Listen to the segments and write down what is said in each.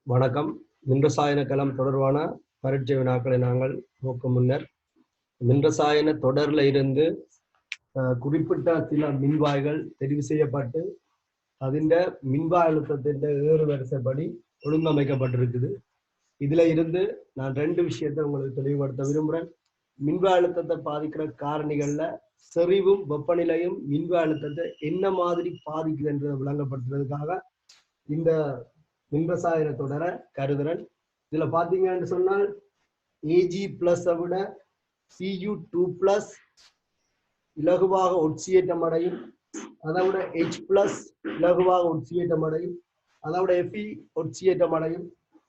வணக்கம். மின்ரசாயன களம் தொடர்பான பரீட்சை வினாக்களை நாங்கள் நோக்கும் முன்னர் மின்ரசாயன தொடர்ல இருந்து குறிப்பிட்ட சில மின்வாய்கள் தெரிவு செய்யப்பட்டு அதிண்ட மின்வாய் அழுத்தத்தின் ஏறு வரிசைப்படி ஒழுங்கமைக்கப்பட்டிருக்குது. இதுல இருந்து நான் ரெண்டு விஷயத்தை உங்களுக்கு தெளிவுபடுத்த விரும்புகிறேன். மின்வாய் அழுத்தத்தை பாதிக்கிற காரணிகள்ல செறிவும் வெப்பநிலையும் மின்வாய் அழுத்தத்தை என்ன மாதிரி பாதிக்குது என்றதை விளங்கப்படுத்துறதுக்காக இந்த மின்ரசாயன தொடர கருதுறன். இதுல பாத்தீங்கன்னு சொன்னால் Ag+ விட Cu2+ இலகுவாக ஒட்சியேற்றம் அடையும், அதை விட H+ இலகுவாக ஒட்சியேற்றம் அடையும், அதை விட Fe ஒட்சியேற்றம் அடையும்,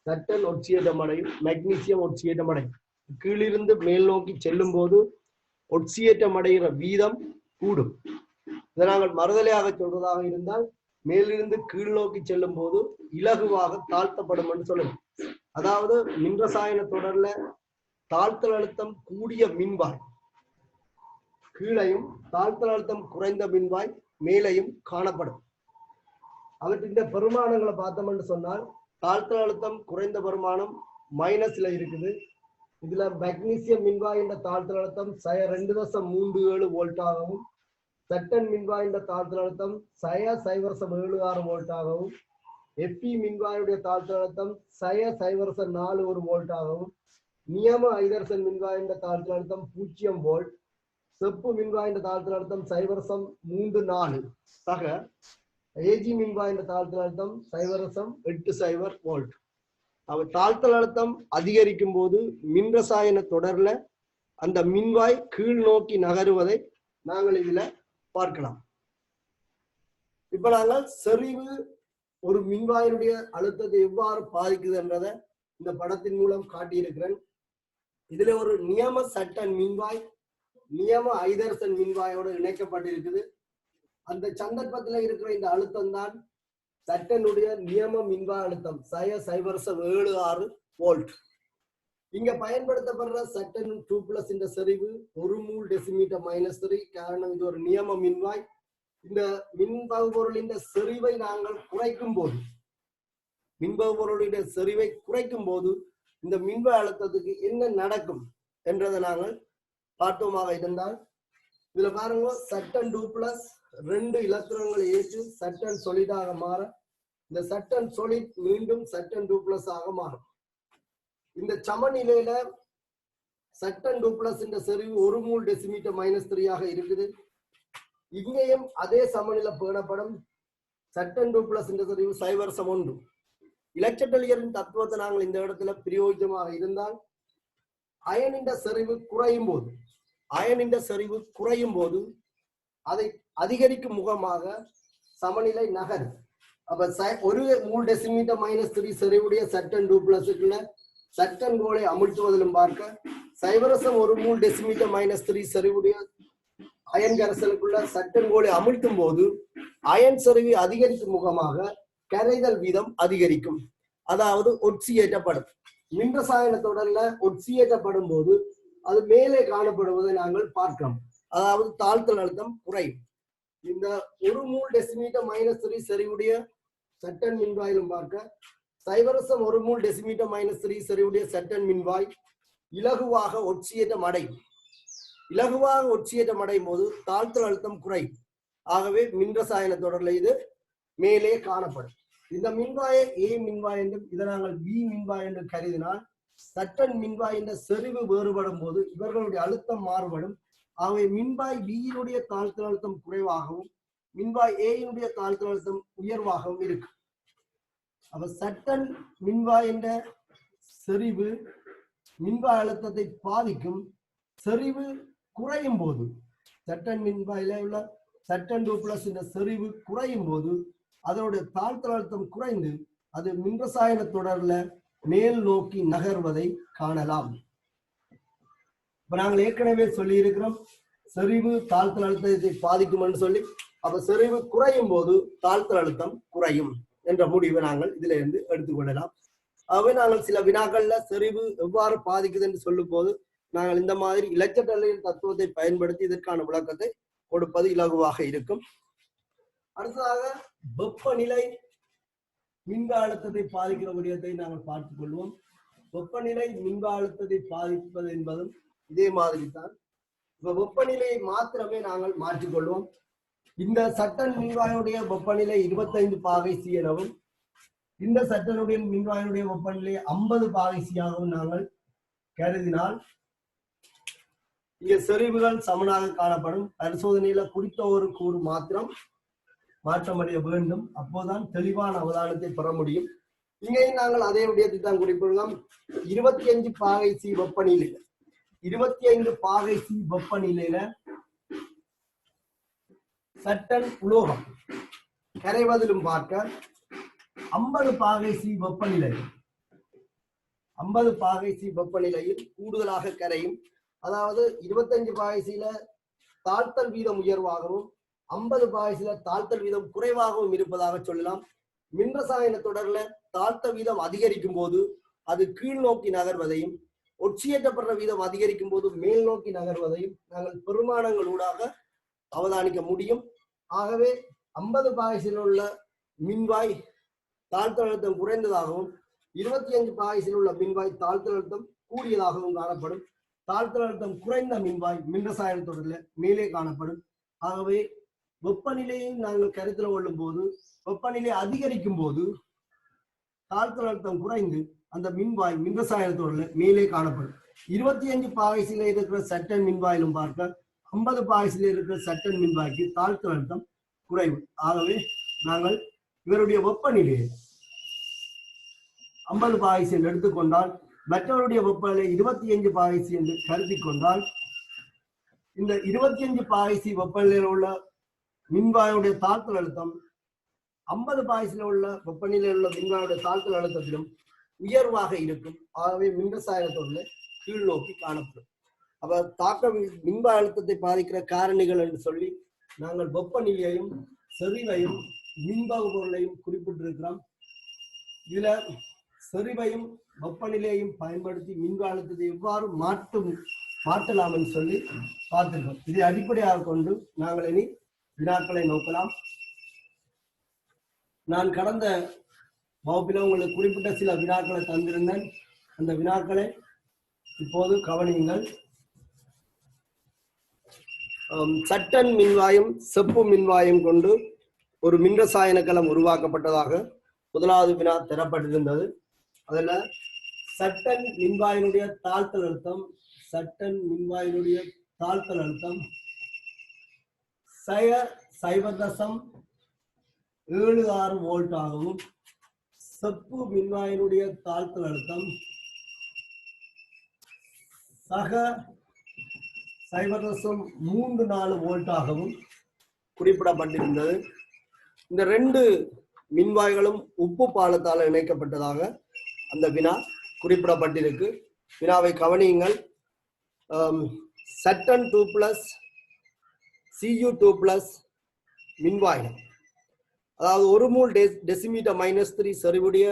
சட்டன் ஒட்சியேற்றம் அடையும், மெக்னீசியம் ஒட்சியேற்றம் அடையும். கீழிருந்து மேல் நோக்கி செல்லும் போது ஒட்சியேற்றம் அடைகிற வீதம் கூடும். இதை நாங்கள் மறுதலையாக சொல்றதாக இருந்தால் மேலிருந்து கீழ் நோக்கி செல்லும் போது இலகுவாக தாழ்த்தப்படும் என்று சொல்லணும். அதாவது மின்ரசாயன தொடர்ல தாழ்த்தல் அழுத்தம் கூடிய மின்வாய் கீழையும் தாழ்த்தல் அழுத்தம் குறைந்த மின்வாய் மேலையும் காணப்படும். அவற்றின் பெருமானங்களை பார்த்தோம் என்று சொன்னால் தாழ்த்தல் அழுத்தம் குறைந்த பெருமானம் மைனஸ்ல இருக்குது. இதுல மெக்னீசியம் மின்வாய் என்ற தாழ்த்தல் அழுத்தம் 2.37 வோல்ட்டாகவும், சட்டன் மின்வாயின் தாழ்த்தல் அழுத்தம் 0.76 வோல்ட்டாகவும், Fe மின்வாயுடைய தாழ்த்தல் அழுத்தம் 0.04 வோல்ட்டாகவும், நியம ஐதரசன் மின்வாயின் தாழ்த்தல் அழுத்தம் 0 வோல்ட், செப்பு மின்வாயின் தாழ்த்தல் அழுத்தம் 0.34 சக Ag மின்வாயின் தாழ்த்தல் அழுத்தம் 0.80 வோல்ட். அவ தாழ்த்தல் அழுத்தம் அதிகரிக்கும் போது மின்ரசாயன தொடர்ல அந்த மின்வாய் கீழ் நோக்கி நகருவதை நாங்கள் இதுல பார்க்கலாம். இப்ப நாங்கள் செறிவு ஒரு மின்வாயினுடைய அழுத்தத்தை எவ்வாறு பாதிக்குது என்றதை இந்த படத்தின் மூலம் காட்டியிருக்கிறேன். இதுல ஒரு நியம சட்டன் மின்வாய் நியம ஐதரசன் மின்வாயோடு இணைக்கப்பட்டிருக்குது. அந்த சந்தர்ப்பத்துல இருக்கிற இந்த அழுத்தம் தான் சட்டனுடைய நியம மின்வாய் அழுத்தம் 0.76 வோல்ட். இங்க பயன்படுத்தப்படுற சட்டன் 2+ இந்த செறிவு 1 மூல் டெசிமீட்டர் -3. காரணம் இது ஒரு நியம மின்வாய். இந்த மின்பகு பொருளின் செறிவை நாங்கள் குறைக்கும் போது மின்பகு பொருளுடைய செறிவை குறைக்கும் போது இந்த மின்வாய் அழுத்தத்துக்கு என்ன நடக்கும் என்றதை நாங்கள் பார்த்தோமாக இருந்தால் இதுல பாருங்க, சட்டன் 2+ 2 இலத்திரங்களை ஏற்று சட்டன் சொலிடாக மாற இந்த சட்டன் சொலிட் மீண்டும் சட்டன் 2+ ஆக மாறும். இந்த சமநிலையில சட்டன் 2+ இந்த செறிவு 1 மூல் டெசிமீட்டர் -3 ஆக இருக்குது. இங்கேயும் அதே சமநிலை பேணப்படும். சட்டன் 2+ இந்த செறிவு 0.1. இலட்சட்டலியரின் தத்துவத்தை நாங்கள் இந்த இடத்துல பிரயோஜனமாக இருந்தால் அயனின் செறிவு குறையும் போது அதை அதிகரிக்கும் முகமாக சமநிலை நகர். அப்ப 1 மூல் டெசிமீட்டர் -3 செறிவுடைய சட்டன் 2+க்குள்ள சட்டன் கோளை அமுழ்த்துவதிலும் பார்க்க 0.1 மூல் டெசிமீட்டர் -3 செறிவுடைய அயன் கரைசலுக்குள்ள சட்டன் கோளை அமுழ்த்தும் போது அயன் செறிவு அதிகரிக்கும் முகமாக கரைதல் வீதம் அதிகரிக்கும், அதாவது ஒட்சியேற்றப்படும். மின்ரசாயன தொடர்ல ஒட்சியேற்றப்படும் போது அது மேலே காணப்படுவதை நாங்கள் பார்க்கிறோம், அதாவது தாழ்த்தல் அழுத்தம் குறையும். இந்த 1 மூல் டெசிமீட்டர் -3 செறிவுடைய சட்டன் மின்வாயிலும் பார்க்க 0.1 மூல் டெசிமீட்டர் -3 செறிவுடைய சட்டன் மின்வாய் இலகுவாக ஒட்சியேற்றம் அடையும். இலகுவாக ஒட்சியேற்றம் அடையும் போது தாழ்த்தல் அழுத்தம் குறையும். ஆகவே மின்ரசாயன தொடர்ல இது மேலே காணப்படும். இந்த மின்வாயை A மின்வாய் என்றும் இதை நாங்கள் B மின்வாய் என்று கருதினால் சட்டன் மின்வாயின் செறிவு வேறுபடும் போது இவர்களுடைய அழுத்தம் மாறுபடும். ஆகவே மின்வாய் B-யினுடைய தாழ்த்தல் அழுத்தம் குறைவாகவும் மின்வாய் A-யினுடைய தாழ்த்தல் அழுத்தம் உயர்வாகவும் இருக்கு. அப்ப சட்டன் மின்வாய் என்ற செறிவு மின்வாய் அழுத்தத்தை பாதிக்கும். செறிவு குறையும் போது சட்டன் மின்வாயில உள்ள சட்டன் 2+ இந்த செறிவு குறையும் போது அதனுடைய தாழ்த்தல் அழுத்தம் குறைந்து அது மின்ரசாயன தொடர்ல மேல் நோக்கி நகர்வதை காணலாம். இப்ப நாங்கள் ஏற்கனவே சொல்லி இருக்கிறோம் செறிவு தாழ்த்தல் அழுத்தத்தை பாதிக்கும் என்று சொல்லி. அப்ப செறிவு குறையும் போது தாழ்த்தல் அழுத்தம் குறையும் என்ற முடிவை நாங்கள் இதுல இருந்து எடுத்துக்கொள்ளலாம். ஆகவே நாங்கள் சில வினாக்கள்ல செறிவு எவ்வாறு பாதிக்குது என்று சொல்லும் போது நாங்கள் இந்த மாதிரி இலட்சட்டலின் தத்துவத்தை பயன்படுத்தி இதற்கான விளக்கத்தை கொடுப்பது இலகுவாக இருக்கும். அடுத்ததாக வெப்பநிலை மின்க அழுத்தத்தை பாதிக்கிற விடயத்தை நாங்கள் பார்த்துக் கொள்வோம். வெப்பநிலை மின்க அழுத்தத்தை பாதிப்பது என்பதும் இதே மாதிரி தான். இப்ப வெப்பநிலையை மாத்திரமே நாங்கள் மாற்றிக்கொள்வோம். இந்த சட்டன் மின்வாயுடைய வெப்பநிலை 25 பாகை சி எனவும் இந்த சட்டனுடைய மின்வாயுடைய வெப்பநிலை 50 பாகை சியாகவும் நாங்கள் கருதினால் இங்க செறிவுகள் சமனாக காணப்படும். பரிசோதனையில குறித்த ஒரு கூறு மாத்திரம் மாற்றமடைய வேண்டும். அப்போதான் தெளிவான அவதானத்தை பெற முடியும். இங்கேயும் நாங்கள் அதே விடயத்தை தான் குறிப்பிடலாம். 25 பாகை சி வெப்பநிலை 25 பாகை சி வெப்பநிலையில சட்டன் உலோகம் கரைவதிலும் பார்க்க 50 பாகை சி வெப்பநிலை 50 பாகை சி வெப்பநிலையில் கூடுதலாக கரையும். அதாவது 25 பாகை சில தாழ்த்தல் வீதம் உயர்வாகவும் 50 பாகை சில தாழ்த்தல் வீதம் குறைவாகவும் இருப்பதாக சொல்லலாம். மின்ரசாயன தொடர்ல தாழ்த்தல் வீதம் அதிகரிக்கும் போது அது கீழ் நோக்கி நகர்வதையும் ஒட்சியேற்றப்படுற வீதம் அதிகரிக்கும் போது மேல் நோக்கி நகர்வதையும் நாங்கள் பெருமானங்களூடாக அவதானிக்க முடியும். ஆகவே 50 பாகை சில உள்ள மின்வாய் தாழ்த்தல் அழுத்தம் குறைந்ததாகவும் 25 பாகை சில உள்ள மின்வாய் தாழ்த்தல் அழுத்தம் கூடியதாகவும் காணப்படும். தாழ்த்தல் அழுத்தம் குறைந்த மின்வாய் மின்ரசாயன தொடர்ல மேலே காணப்படும். ஆகவே வெப்பநிலையை நாங்கள் கருத்தில் கொள்ளும் போது வெப்பநிலை அதிகரிக்கும் போது தாழ்த்தல் அழுத்தம் குறைந்து அந்த மின்வாய் மின்ரசாயன தொடர்ல மேலே காணப்படும். 25 பாகை சில இருக்கிற சட்டன் மின்வாயிலும் பார்க்க 50 பாகை சில இருக்கிற சட்டன் மின்வாய்க்கு தாழ்த்தல் அழுத்தம் குறைவு. ஆகவே நாங்கள் இவருடைய வெப்பநிலையை 50 பாகை சில எடுத்துக்கொண்டால் மற்றவருடைய வெப்பநிலை 25 பாகை சி என்று கருதி கொண்டால் இந்த 25 பாகை சி வெப்பநிலையில் உள்ள மின்வாயுடைய தாழ்த்தல் அழுத்தம் 50 பாகை சில உள்ள வெப்பநிலையில் உள்ள மின்வாயுடைய தாழ்த்தல் அழுத்தத்திலும் உயர்வாக இருக்கும். ஆகவே மின்ரசாயனத்தோடு கீழ் நோக்கி காணப்படும். அப்ப தாக்க மின்வாய் அழுத்தத்தை பாதிக்கிற காரணிகள் என்று சொல்லி நாங்கள் வெப்பநிலையையும் செறிவையும் மின்பகு பொருளையும் குறிப்பிட்டிருக்கிறோம். இதுல செறிவையும் வெப்பநிலையையும் பயன்படுத்தி மின்வாய் அழுத்தத்தை எவ்வாறு மாற்றலாம் என்று சொல்லி பார்த்திருக்கோம். இதை அடிப்படையாக கொண்டு நாங்கள் இனி வினாக்களை நோக்கலாம். நான் கடந்த வகுப்பில் உங்களுக்கு குறிப்பிட்ட சில வினாக்களை தந்திருந்தேன். அந்த வினாக்களை இப்போது கவனியுங்கள். சட்டன் மின்வாயும் செப்பு மின்வாயும் கொண்டு ஒரு மின்ரசாயன களம் உருவாக்கப்பட்டதாக முதலாவது வினா தரப்பட்டிருந்தது. அதுல சட்டன் மின்வாயினுடைய தாழ்த்தல் அழுத்தம் சட்டன் மின்வாயினுடைய தாழ்த்தல் அழுத்தம் 0.76 வோல்ட் ஆகவும் செப்பு மின்வாயினுடைய தாழ்த்தல் அழுத்தம் 0.34 வோல்ட் ஆகவும் குறிப்பிடப்பட்டிருந்தது. இந்த ரெண்டு மின்வாய்களும் உப்பு பாலத்தால் இணைக்கப்பட்டதாக அந்த வினா குறிப்பிடப்பட்டிருக்கு. வினாவை கவனியுங்கள். சட்டன் 2+ Cu2+ மின்வாய்கள், அதாவது 1 மூல் டெசிமீட்டர் -3 செறிவுடைய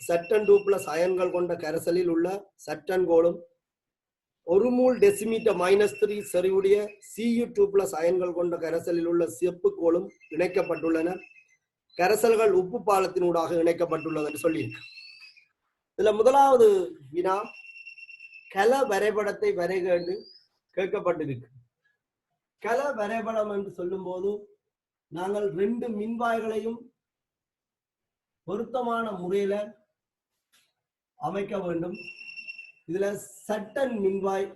சட்டன் 2+ அயன்கள் கொண்ட கரைசலில் உள்ள சட்டன் கோளும் 1 மூல் டெசிமீட்டர் -3 செறிவுடைய Cu2+ அயன்கள் கொண்ட கரைசலில் உள்ள செப்பு கோளும் இணைக்கப்பட்டுள்ளன. கரைசல்கள் உப்பு பாலத்தினூடாக இணைக்கப்பட்டுள்ளது என்று சொல்லியிருக்கு. இதுல முதலாவது வினா கல வரைபடத்தை வரைக என்று கேட்கப்பட்டிருக்கு. கல வரைபடம் என்று சொல்லும் போது நாங்கள் ரெண்டு மின்வாய்களையும் பொருத்தமான முறையில அமைக்க வேண்டும். இதுல சட்டன் மின்வாய்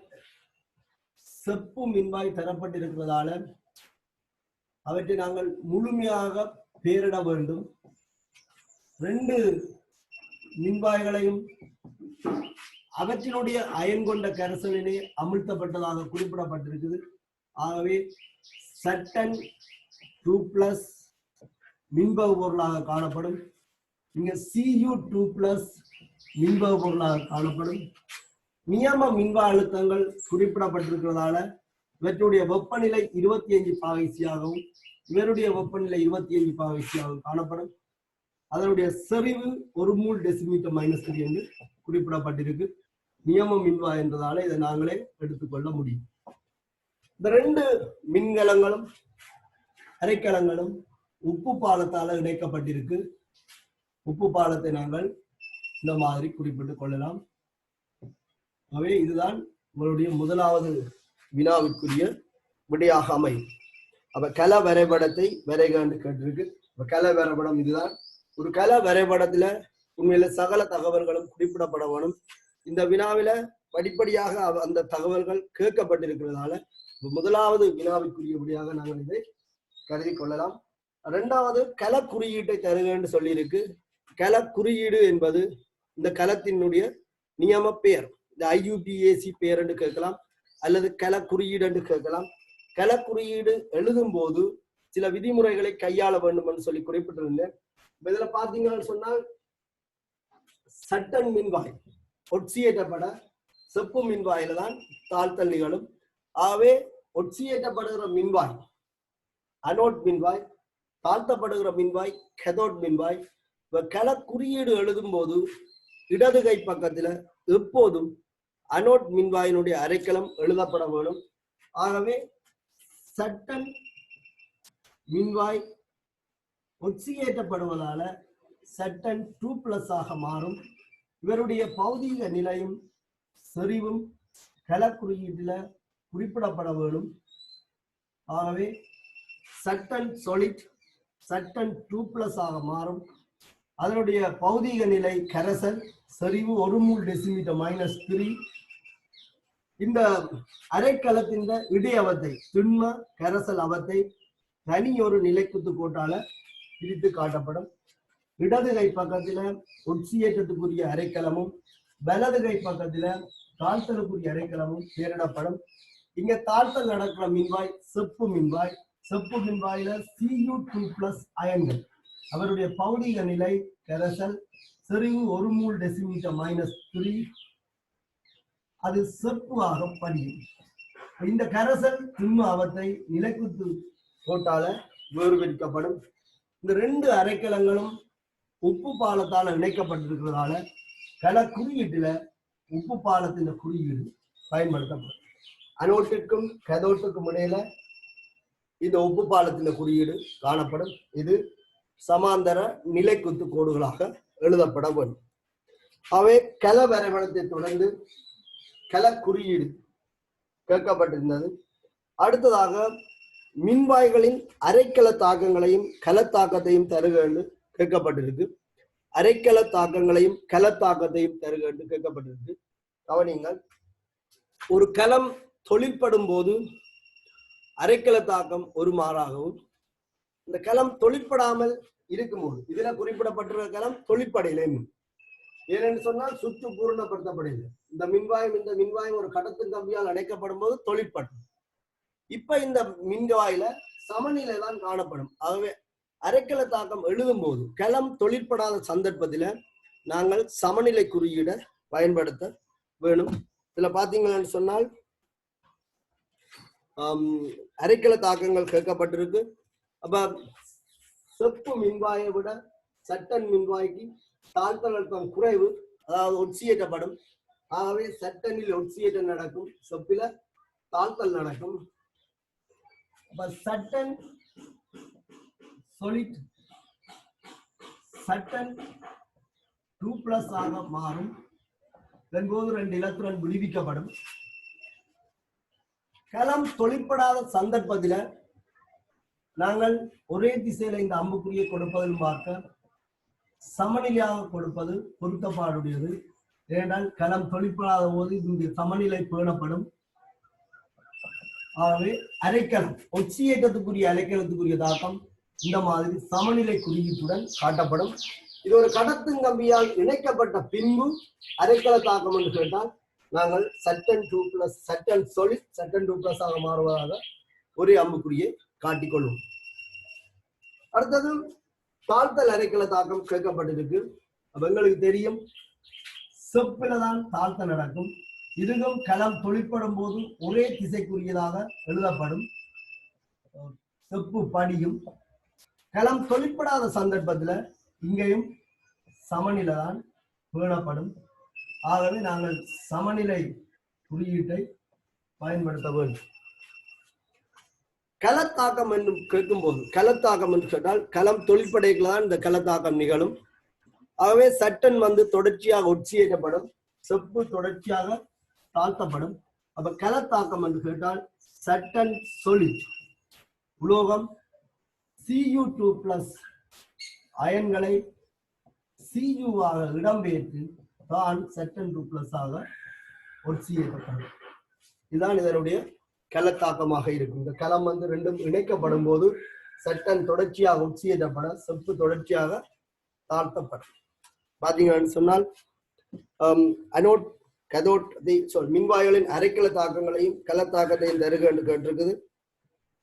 செப்பு மின்வாய் தரப்பட்டிருக்கிறதால அவற்றை நாங்கள் முழுமையாக பெயரிட வேண்டும். ரெண்டு மின்வாய்களையும் அவற்றினுடைய அயன் கொண்ட கரைசலிலே அமிழ்த்தப்பட்டதாக குறிப்பிடப்பட்டிருக்குது. ஆகவே சட்டன் 2+ மின்பகு பொருளாக காணப்படும். இங்க Cu2+ மின்பகு பொருளாக காணப்படும். நியம மின்வாய் அழுத்தங்கள் குறிப்பிடப்பட்டிருக்கிறதால இவற்றுடைய வெப்பநிலை 25 பாகைசியாகவும் இவருடைய வெப்பநிலை 25 பாகைசியாகவும் காணப்படும். அதனுடைய செறிவு 1 மூல் டெசிமீட்டர் -3 என்று குறிப்பிடப்பட்டிருக்கு. நியம மின்வாய் என்றதால இதை நாங்களே எடுத்துக்கொள்ள முடியும். இந்த ரெண்டு மின்கலங்களும் அரைக்கலங்களும் உப்பு பாலத்தால இணைக்கப்பட்டிருக்கு. உப்பு பாலத்தை நாங்கள் இந்த மாதிரி குறிப்பிட்டுக் கொள்ளலாம். ஆகவே இதுதான் உங்களுடைய முதலாவது வினாவிற்குரிய விடையாக அமையும். அப்ப கல வரைபடத்தை வரைகண்டு கேட்டிருக்கு. கல வரைபடம் இதுதான். ஒரு கல வரைபடத்துல உண்மையில சகல தகவல்களும் குறிப்பிடப்பட வேணும். இந்த வினாவில படிப்படியாக அந்த தகவல்கள் கேட்கப்பட்டிருக்கிறதுனால முதலாவது வினாவிற்குரிய விடையாக நாங்கள் இதை கருதி கொள்ளலாம். இரண்டாவது கல குறியீட்டை தருக என்று சொல்லியிருக்கு. கல குறியீடு என்பது இந்த கலத்தினுடைய நியம பெயர், இந்த IUPAC பெயர் என்று கேட்கலாம், அல்லது கல குறியீடு என்று கேட்கலாம். கல குறியீடு எழுதும் போது சில விதிமுறைகளை கையாள வேண்டும் என்று சொல்லி குறிப்பிட்டிருந்தேன். இதுல பாத்தீங்கன்னு சொன்னால் சட்டன் மின்வாய் ஒட்சியேற்றப்பட செப்பு மின்வாயில தான் தாழ்த்தல் நிகழும். ஆகவே ஒட்சியேற்றப்படுகிற மின்வாய் அனோட் மின்வாய், தாழ்த்தப்படுகிற மின்வாய் கெதோட் மின்வாய். கல குறியீடு எழுதும் போது இடது கை பக்கத்துல எப்போதும் அனோட் மின்வாயினுடைய அரைக்கலம் எழுதப்பட வேண்டும். ஆகவே சட்டன் மின்வாய் ஒட்சியேற்றப்படுவதால சட்டன் 2+ ஆக மாறும். இவருடைய பௌதீக நிலையும் செறிவும் கல குறியீட்டுல குறிப்பிடப்பட வேண்டும். ஆகவே சட்டன் சொலிட் சட்டன் 2+ ஆக மாறும். அதனுடைய பௌதீக நிலை கரைசல், செறிவு 1 மோல் டெசிமீட்டர் -3. இந்த அரைக்கலத்தின் இடையவத்தை திண்ம கரைசல் அவத்தை தனி ஒரு நிலைக்குத்து கோட்டால பிரித்து காட்டப்படும். இடது கை பக்கத்துல ஒட்சியேற்றத்துக்குரிய அரைக்கலமும் வலது கை பக்கத்துல தாழ்த்தலுக்குரிய அரைக்கலமும் பெயரிடப்படும். இங்க தாழ்த்தல் நடக்கிற மின்வாய் செப்பு மின்வாய். செப்பு மின்வாயில Cu2+ அயன்கள், அவருடைய பௌதீக நிலை கரைசல், செறிவு 1 மோல் டெசிமீட்டர் -3. அது செப்பு ஆக படியும். இந்த கரைசல் திண்ம அவத்தை நிலைக்குத்து கோட்டால வேறுபடுத்தப்படும். இந்த 2 அரைக்கலங்களும் உப்பு பாலத்தால் இணைக்கப்பட்டிருக்கிறதால கல குறியீட்டுல உப்பு பாலத்தின் குறியீடு பயன்படுத்தப்படும். அனோட்டுக்கும் கதோட்டுக்கும் இடையில இந்த உப்பு பாலத்தின் குறியீடு காணப்படும். இது சமாந்தர நிலைக்குத்து கோடுகளாக எழுதப்பட வேண்டும். அவை கல வரைபடத்தை தொடர்ந்து கல குறியீடு கேட்கப்பட்டிருந்தது. அடுத்ததாக மின்வாய்களின் அரைக்கல தாக்கங்களையும் கல தாக்கத்தையும் தருக என்று கேட்கப்பட்டிருக்கு. அரைக்கல தாக்கங்களையும் கல தாக்கத்தையும் தருக என்று கேட்கப்பட்டிருக்கு. கவனிங்கள், ஒரு கலம் தொழிற்படும் போது அரைக்கல தாக்கம் ஒரு மாறாகவும், இந்த கலம் தொழிற்படாமல் இருக்கும்போது, இதுல குறிப்பிடப்பட்டிருக்கிற கலம் தொழிற்படையிலே, ஏனென்று சொன்னால் சுற்று பூரணப்படுத்தப்படவில்லை. இந்த மின்வாயும் ஒரு கடத்தும் கம்பியால் அணைக்கப்படும் போது தொழிற்படும். இப்ப இந்த மின்வாயில சமநிலை தான் காணப்படும். ஆகவே அரைக்கல தாக்கம் எழுதும் போது கலம் தொழிற்படாத சந்தர்ப்பத்தில நாங்கள் சமநிலை குறியீடை பயன்படுத்த வேணும். இதுல பாத்தீங்கன்னு சொன்னால் அரைக்கல தாக்கங்கள் கேட்கப்பட்டிருக்கு. அப்ப செப்பு மின்வாயை விட சட்டன் மின்வாய்க்கு தாழ்த்தல் அழுத்தம் குறைவு, அதாவது ஒட்சியேற்றப்படும். ஆகவே சட்டனில் ஒட்சியேற்றம் நடக்கும், செப்பில தாழ்த்தல் நடக்கும். சட்டன் solid சட்டன் 2+ ஆக மாறும். போது 2 எலக்ட்ரான் விடுவிக்கப்படும். கலம் தொழிற்படாத சந்தர்ப்பத்தில் நாங்கள் ஒரே திசையில இந்த அம்புக்குறியை கொடுப்பதில் பார்க்க சமநிலையாக கொடுப்பது பொருத்தப்பாடுடையது. ஏனென்றால் கலம் தொழிற்படாத போது இந்த சமநிலை பேணப்படும். ஆகவே அரைக்கலம் ஒட்சியேற்றத்துக்குரிய அரைக்கலத்துக்குரிய தாக்கம் இந்த மாதிரி சமநிலை குறியீட்டுடன் காட்டப்படும். இது ஒரு கடத்துங்கம்பியால் இணைக்கப்பட்ட பின்பு அரைக்கல தாக்கம் என்று கேட்டால் நாங்கள் சட்டன் 2+ சட்டன் solid சட்டன் 2+ ஆக மாறுவதாக ஒரே அம்புக்குறியை காட்டிக்கொள்வோம். அடுத்தது தாழ்த்தல் அரைக்கல தாக்கம் கேட்கப்பட்டிருக்கு. எங்களுக்கு தெரியும் செப்பில தான் தாழ்த்தல் நடக்கும். இதுவும் கலம் தொழிற்படும் போது ஒரே திசைக்குரியதாக எழுதப்படும். செப்பு படியும். கலம் தொழிற்படாத சந்தர்ப்பத்துல இங்கேயும் சமநிலை தான் பேணப்படும். ஆகவே நாங்கள் சமநிலை குறியீட்டை பயன்படுத்த வேண்டும். கலத்தாக்கம் என்று கேட்கும் போது, கலத்தாக்கம் என்று கேட்டால் கலம் தொழிற்படைகளால் இந்த கலத்தாக்கம் நிகழும். ஆகவே சட்டன் வந்து தொடர்ச்சியாக ஒட்சியேற்றப்படும், செப்பு தொடர்ச்சியாக தாழ்த்தப்படும். அப்ப கலத்தாக்கம் என்று கேட்டால் சட்டன் solid உலோகம் Cu2+ அயன்களை Cu ஆக இடம்பெயர்த்து தான் சட்டன் 2+ ஆக ஒட்சியேற்றப்படும். இதுதான் இதனுடைய கலத்தாக்கமாக இருக்கும். இந்த கலம் வந்து ரெண்டும் இணைக்கப்படும் போது சட்டன் தொடர்ச்சியாக ஒட்சியேற்றப்பட, செப்பு தொடர்ச்சியாக தாழ்த்தப்படும். பாத்தீங்கன்னு சொன்னால் அனோட் கதோட் மின்வாய்களின் அரைக்கல தாக்கங்களையும் கலத்தாக்கத்தையும் தருக என்று கேட்டிருக்குது.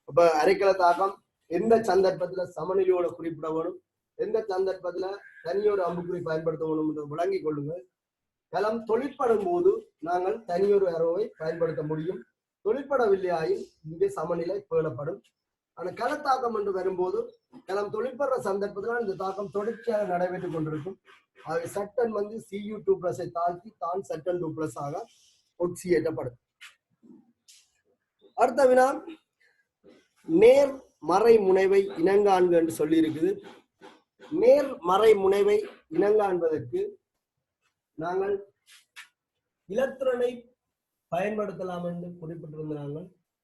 அப்ப அரைக்கல தாக்கம் எந்த சந்தர்ப்பத்துல சமநிலையோட குறிப்பிட வேணும், எந்த சந்தர்ப்பத்துல தனியொரு அம்புக்குறி பயன்படுத்த வேணும் என்று விளங்கிக் கொள்ளுங்கள். கலம் தொழிற்படும் போது நாங்கள் தனியொரு அரோவை பயன்படுத்த முடியும். தொழிற்படவில்லையாயின் இங்கே சமநிலை பேணப்படும். ஆனா கலத்தாக்கம் என்று வரும்போது கலம் தொழிற்படுற சந்தர்ப்பத்தில் இந்த தாக்கம் தொடர்ச்சியாக நடைபெற்றுக் கொண்டிருக்கும். ஆகவே சட்டன் வந்து Cu2+ தாழ்த்தி தான் சட்டன் 2+ ஆக ஒட்சியேற்றப்படும். அடுத்த வினா, நேர் மறை முனைவை இனங்காண்க என்று சொல்லி இருக்குது. நேர் மறை முனைவை இனங்காண்பதற்கு நாங்கள் இலத்திரனை பயன்படுத்தலாம் என்று குறிப்பிட்டிருந்தாங்க.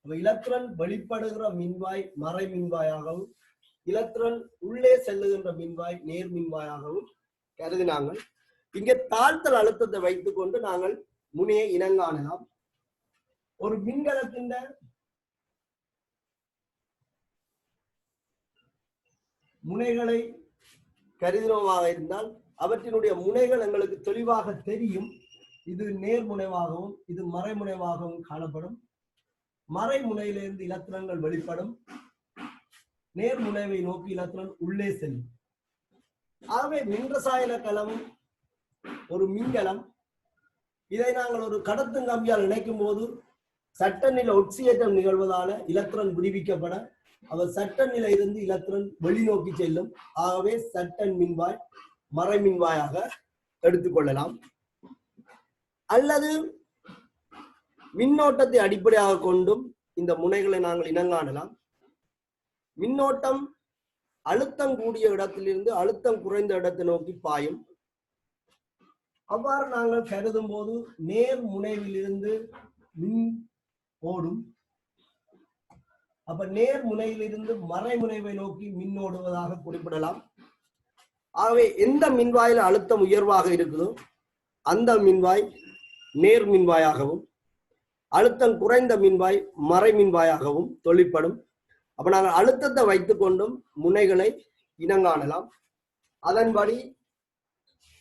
இலத்திரன் வெளிப்படுகிற மின்வாய் மறை மின்வாயாகவும் இலத்திரன் உள்ளே செல்லுகின்ற மின்வாய் நேர் மின்வாயாகவும் கருதினாங்க. இங்கே தாழ்த்தல் அழுத்தத்தை வைத்துக் கொண்டு நாங்கள் முனையை இனங்காணலாம். ஒரு மின்கலத்தின் முனைகளை கருதினமாக இருந்தால் அவற்றினுடைய முனைகள் எங்களுக்கு தெளிவாக தெரியும். இது நேர்முனைவாகவும் இது மறைமுனைவாகவும் காணப்படும். மறைமுனையிலிருந்து இலத்திரன்கள் வெளிப்படும், நேர்முனைவை நோக்கி இலத்திரன் உள்ளே செல்லும். ஆகவே மின்ரசாயன கலம் ஒரு மின்கலம், இதை நாங்கள் ஒரு கடத்தும் கம்பியால் இணைக்கும் போது சட்டநிலை ஒட்சியேற்றம் நிகழ்வதால இலத்திரன் விடுவிக்கப்பட அவர் சட்டன் நிலை இருந்து இலத்திரன் வெளிநோக்கி செல்லும். ஆகவே சட்டன் மின்வாய் மறை மின்வாயாக எடுத்துக்கொள்ளலாம். அல்லது மின்னோட்டத்தை அடிப்படையாக கொண்டும் இந்த முனைகளை நாங்கள் இனங்காணலாம். மின்னோட்டம் அழுத்தம் கூடிய இடத்திலிருந்து அழுத்தம் குறைந்த இடத்தை நோக்கி பாயும். அவ்வாறு நாங்கள் கருதும் போது நேர் முனைவிலிருந்து மின் ஓடும். அப்ப நேர் முனையிலிருந்து மறைமுனைவை நோக்கி மின் ஓடுவதாக குறிப்பிடலாம். ஆகவே எந்த மின்வாயில அழுத்தம் உயர்வாக இருக்குதோ அந்த மின்வாய் நேர் மின்வாயாகவும் அழுத்தம் குறைந்த மின்வாய் மறை மின்வாயாகவும் தொழிற்படும். அப்ப நாங்கள் அழுத்தத்தை வைத்துக் கொண்டும் முனைகளை இனங்காணலாம். அதன்படி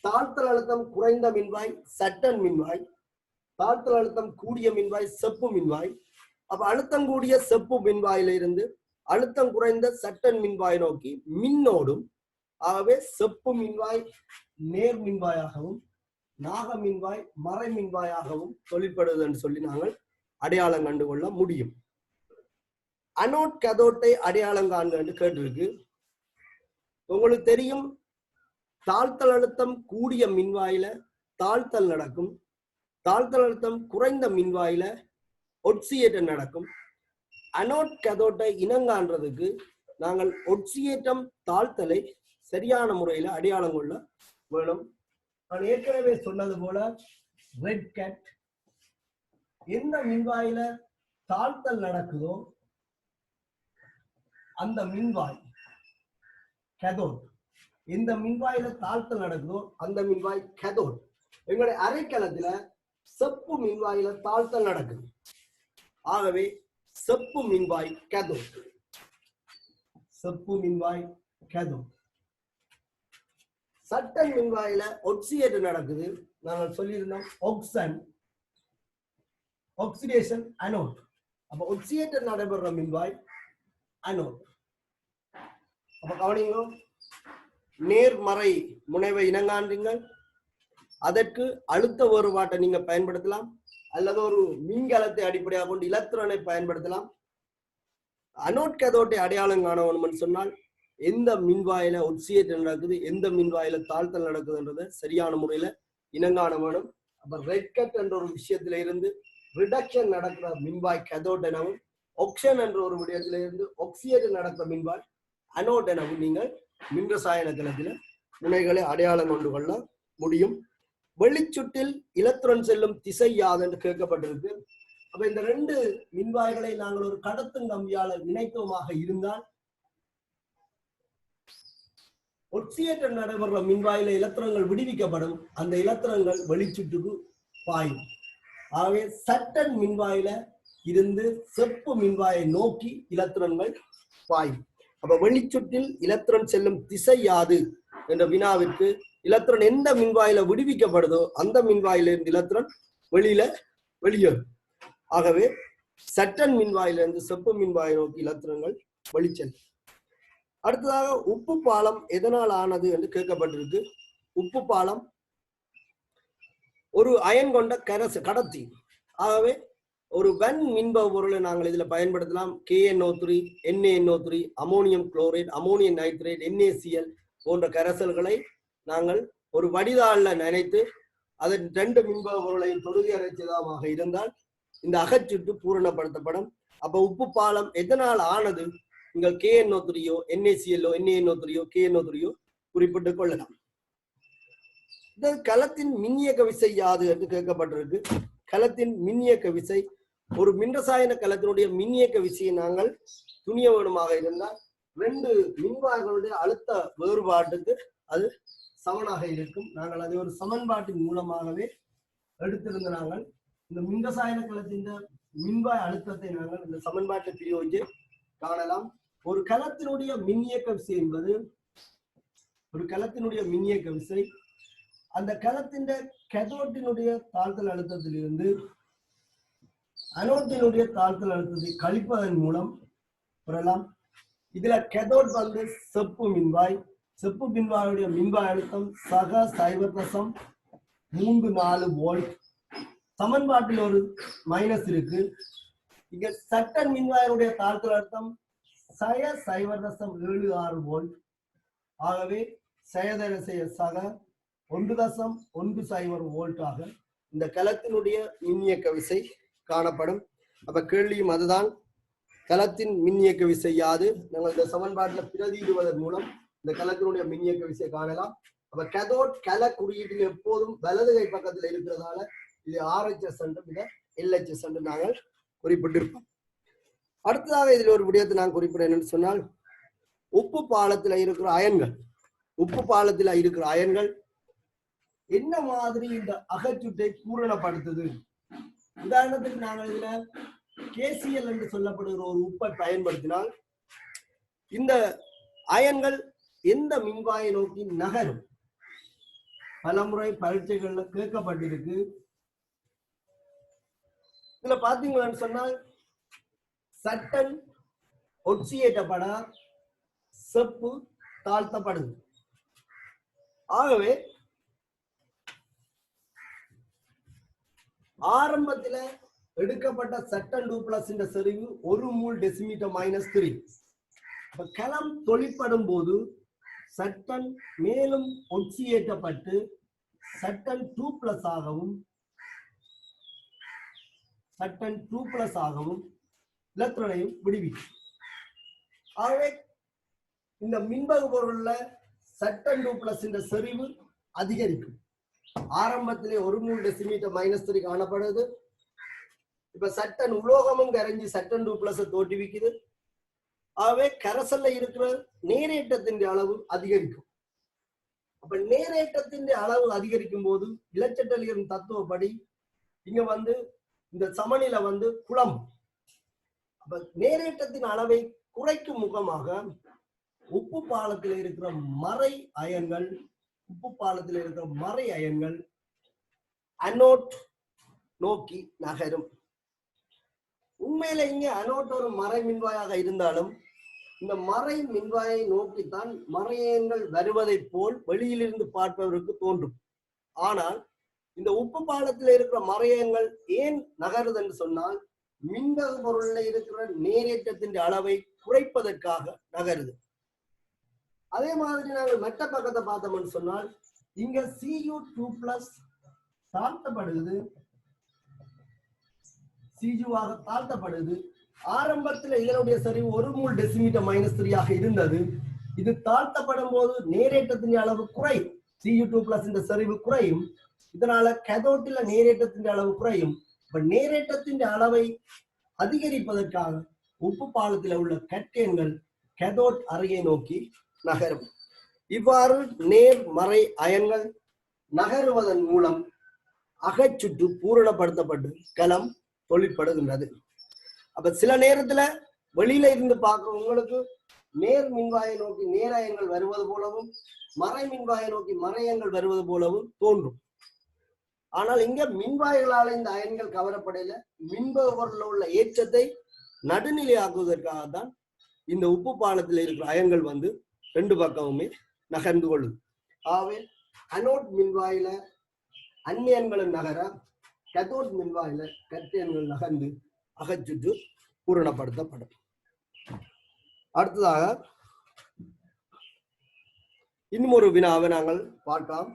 தாழ்த்தல் அழுத்தம் குறைந்த மின்வாய் சட்டன் மின்வாய், தாழ்த்தல் அழுத்தம் கூடிய மின்வாய் செப்பு மின்வாய். அப்ப அழுத்தம் கூடிய செப்பு மின்வாயில இருந்து அழுத்தம் குறைந்த சட்டன் மின்வாய் நோக்கி மின்னோடும். ஆகவே செப்பு மின்வாய் நேர் மின்வாயாகவும் நாக மின்வாய் மறை மின்வாயாகவும் தொழிற்படுவது என்று சொல்லி நாங்கள் அடையாளம் கண்டுகொள்ள முடியும். அனோட் கதோட்டை அடையாளம் காண்க என்று கேட்டிருக்கு. உங்களுக்கு தெரியும், தாழ்த்தல் அழுத்தம் கூடிய மின்வாயில தாழ்த்தல் நடக்கும், தாழ்த்தல் அழுத்தம் குறைந்த மின்வாயில ஒட்சியேற்றம் நடக்கும். அனோட் கதோட்டை இனங்காண்றதுக்கு நாங்கள் ஒட்சியேற்றம் தாழ்த்தலை சரியான முறையில அடையாளம் கொள்ள வேணும். நான் ஏற்கனவே சொன்னது போல ரெட் கேட் எந்த மின்வாயில தாழ்த்தல் நடக்குதோ அந்த மின்வாய் கதோட், எந்த மின்வாயில தாழ்த்தல் நடக்குதோ அந்த மின்வாய் கதோட். எங்களுடைய அரைக்கலத்துல செப்பு மின்வாயில தாழ்த்தல் நடக்குது. ஆகவே செப்பு மின்வாய் கதோட், செப்பு மின்வாய் கதோட். சட்டன் மின்வாயில ஒட்சியேற்றம் நடக்குது. நாங்கள் சொல்லியிருந்தோம் ஆக்சன் ஆக்சிடேஷன் அனோட். அப்ப ஒட்சியேற்றம் நடைபெற மின்வாய் அனோட். அப்ப கவனிங்க, நேர்மறை முனைவை இனங்காண்றீங்கள், அதற்கு அழுத்த வேறுபாட்டை நீங்க பயன்படுத்தலாம், அல்லது ஒரு மின்கலத்தை அடிப்படையாக கொண்டு இலத்திரனை பயன்படுத்தலாம். அனோட் கதோட்டை அடையாளம் காணணும்னு சொன்னால் எந்த மின்வாயில ஒட்சியேற்றம் நடக்குது, எந்த மின்வாயில தாழ்த்தல் நடக்குதுன்றதை சரியான முறையில இனங்காண வேணும். அப்ப ரெட் கட் என்ற ஒரு விஷயத்தில இருந்து ரிடக்ஷன் நடக்கிற மின்வாய் கதோட் எனவும், ஆக்சன் என்ற ஒரு விடயத்தில இருந்து ஆக்சியேற்றம் நடக்கிற மின்வாய் அனோட் எனவும் நீங்கள் மின்ரசாயன கலத்துல முனைகளை அடையாளம் கொண்டு கொள்ள முடியும். வெளிச்சுற்றில் எலக்ட்ரான் செல்லும் திசை யாது என்று கேட்கப்பட்டிருக்கு. அப்ப இந்த ரெண்டு மின்வாய்களை நாங்கள் ஒரு கடத்தும் கம்பியால இணைத்தோமாக இருந்தால் ஒட்சியேற்றம் நடைபெற மின்வாயில எலக்ட்ரான்கள் விடுவிக்கப்படும். அந்த எலக்ட்ரான்கள் வெளிச்சுற்றுக்கு பாயும். ஆகவே சட்டன் மின்வாயில இருந்து செப்பு மின்வாயை நோக்கி எலக்ட்ரான்கள் பாயும். அப்ப வெளிச்சுற்றில் எலக்ட்ரான் செல்லும் திசை யாது என்ற வினாவிற்கு எலக்ட்ரான் எந்த மின்வாயில விடுவிக்கப்படுதோ அந்த மின்வாயிலிருந்து எலக்ட்ரான் வெளியேறும். ஆகவே சட்டன் மின்வாயிலிருந்து செப்பு மின்வாயை நோக்கி எலக்ட்ரான்கள் வெளிச்செல்லும். அடுத்ததாக உப்பு பாலம் எதனால் ஆனது என்று கேட்கப்பட்டிருக்கு. உப்பு பாலம் ஒரு அயன் கொண்ட கடத்தி. ஆகவே ஒரு வெண் மின்ப பொருளை நாங்கள் இதுல பயன்படுத்தலாம். KNO3, NaNO3, ammonium chloride, ammonium nitrate, NaCl போன்ற கரைசல்களை நாங்கள் ஒரு வடிதாள்ல நினைத்து அதன் ரெண்டு மின்ப பொருளையும் தொடுகை அரைச்சதாக இருந்தால் இந்த அகச்சுட்டு பூரணப்படுத்தப்படும். அப்ப உப்பு பாலம் எதனால் ஆனது? நீங்கள் KNO3, NaCl, NaNO3, KNO3 குறிப்பிட்டுக் கொள்ளலாம். இந்த கலத்தின் மின்னியக்க விசை யாது என்று கேட்கப்பட்டிருக்கு. கலத்தின் மின்னியக்க விசை ஒரு மின்ரசாயன கலத்தினுடைய மின்னியக்க விசையை நாங்கள் துணிய வேணுமாக இருந்தால் ரெண்டு மின்வாய்களுடைய அழுத்த வேறுபாட்டுக்கு அது சமனாக இருக்கும். நாங்கள் அதை ஒரு சமன்பாட்டின் மூலமாகவே எடுத்திருந்த நாங்கள் இந்த மின்ரசாயன கலத்தின் மின்வாய் அழுத்தத்தை நாங்கள் இந்த சமன்பாட்டை பிரயோகித்து காணலாம். ஒரு கலத்தினுடைய மின்னியக்க விசை என்பது அந்த கலத்தின் கேத்தோட்டினுடைய தாழ்த்தல் அழுத்தத்திலிருந்து அனோட்டினுடைய தாழ்த்தல் அழுத்தத்தை கழிப்பதன் மூலம் பெறலாம். இதுல கேத்தோட் வந்து செப்பு மின்வாயுடைய மின்வாய் அழுத்தம் சக 0.34 வோல்ட். சமன்பாட்டில் ஒரு மைனஸ் இருக்கு. இங்க சட்டன் மின்வாயுடைய தாழ்த்தல் அழுத்தம் 0.76 வோல்ட். ஆகவே சக 1.10 வோல்ட் ஆக இந்த கலத்தினுடைய மின்னியக்க விசை காணப்படும். அப்ப கேள்வியும் அதுதான், கலத்தின் மின்னியக்க விசை யாது? நாங்கள் இந்த சமன்பாட்டில் பிரதியிடுவதன் மூலம் இந்த கலத்தினுடைய மின்னியக்க விசை காணலாம். அப்ப கேத்தோட் கல குறியீட்டில் எப்போதும் வலது கை பக்கத்தில் இருக்கிறதால இது RHS என்றும் இதை LHS என்று நாங்கள் குறிப்பிட்டிருப்போம். அடுத்ததாக இதில் ஒரு விடயத்தை நான் குறிப்பிடுறேன் என்று சொன்னால், உப்பு பாலத்தில் இருக்கிற அயன்கள் என்ன மாதிரி இந்த அகச்சுட்டை பூரணப்படுத்துது? உதாரணத்துக்கு நாங்கள் இதுல KCl என்று சொல்லப்படுகிற ஒரு உப்பை பயன்படுத்தினால் இந்த அயன்கள் எந்த மின்வாயை நோக்கி நகரும்? பலமுறை பரீட்சைகள்ல கேட்கப்பட்டிருக்கு. இதுல பாத்தீங்கன்னு சொன்னால் சட்டன் ஒட்சியேற்றப்பட செப்பு தாழ்த்தப்படுது. ஆகவே ஆரம்பத்துல எடுக்கப்பட்ட சட்டன் 2+ செறிவு 1 மூல் டெசிமீட்டர் -3. கலம் தொழிற்படும் போது சட்டன் மேலும் ஒட்சியேற்றப்பட்டு சட்டன் 2+ ஆகவும் எலக்ட்ரானையும் விடுவிக்கும். ஆகவே இந்த மின்பகு பொருள்ல சட்டன் 2+ செறிவு அதிகரிக்கும். ஆரம்பத்திலே 1 மூல் டெசிமீட்டர் -3 காணப்படுது. இப்ப சட்டன் உலோகமும் கரைஞ்சி சட்டன் 2+ தோற்றுவிக்குது. ஆகவே கரைசல்ல இருக்கிற நேரேற்றத்தின் அளவு அதிகரிக்கும். அப்ப நேரேற்றத்தின் அளவு அதிகரிக்கும் போது இலச்சட்டலியரின் தத்துவப்படி இங்க வந்து இந்த சமநிலை வந்து குளம். அப்ப நேரேற்றத்தின் அளவை குறைக்கும் முகமாக உப்பு பாலத்தில் இருக்கிற மறை அயன்கள் அனோட் நோக்கி நகரும். உண்மையில இங்க அனோட் ஒரு மறை மின்வாயாக இருந்தாலும் இந்த மறை மின்வாயை நோக்கித்தான் மறையங்கள் வருவதை போல் வெளியிலிருந்து பார்ப்பவருக்கு தோன்றும். ஆனால் இந்த உப்பு பாலத்தில் இருக்கிற மறையங்கள் ஏன் நகருது என்று சொன்னால் மின்பகு பொருள்ல இருக்கிற நேரேற்றத்தின் அளவை குறைப்பதற்காக நகருது. அதே மாதிரி நாங்கள் மெட்ட பக்கத்தை பார்த்தோம்னு சொன்னால் இங்க Cu2+ தாழ்த்தப்படுது. Cu-ஆக தாழ்த்தப்படுது. ஆரம்பத்தில் இதனுடைய சரிவு 1 மூல் டெசிமீட்டர் -3 இருந்தது. இது தாழ்த்தப்படும் போது நேரேற்றத்தின் அளவு குறையும். Cu2+ செறிவு குறையும். இதனால கேதோட்டில் நேரேற்றத்தின் அளவு குறையும். இப்ப நேரேற்றத்தின் அளவை அதிகரிப்பதற்காக உப்பு பாலத்தில் உள்ள கட்டியன்கள் கேதோட் அறையை நோக்கி நகரும். இவ்வாறு நேர்மறை அயன்கள் நகருவதன் மூலம் அகச்சுற்று பூரணப்படுத்தப்பட்டு கலம் தொழிற்படுகின்றது. அப்ப சில நேரத்துல வெளியில இருந்து பார்க்கிறவங்களுக்கு நேர் மின்வாயை நோக்கி நேரயங்கள் வருவது போலவும் மறை மின்வாயை நோக்கி மறையங்கள் வருவது போலவும் தோன்றும். ஆனால் இங்க மின்வாய்களால இந்த அயன்கள் கவரப்படையில மின்பொருள் உள்ள ஏற்றத்தை நடுநிலையாக்குவதற்காகத்தான் இந்த உப்பு பாலத்தில் இருக்கிற அயன்கள் வந்து ரெண்டு பக்கமுமே நகர்ந்து கொள்ளுது. ஆகவே அனோட் மின்வாயில அந்நியன்களின் நகர கேதோட் மின்வாயில கட்டியன்கள் நகர்ந்து அகச்சுற்று பூரணப்படுத்தப்படும். அடுத்ததாக இன்னும் ஒரு வினாவை நாங்கள் பார்க்கலாம்.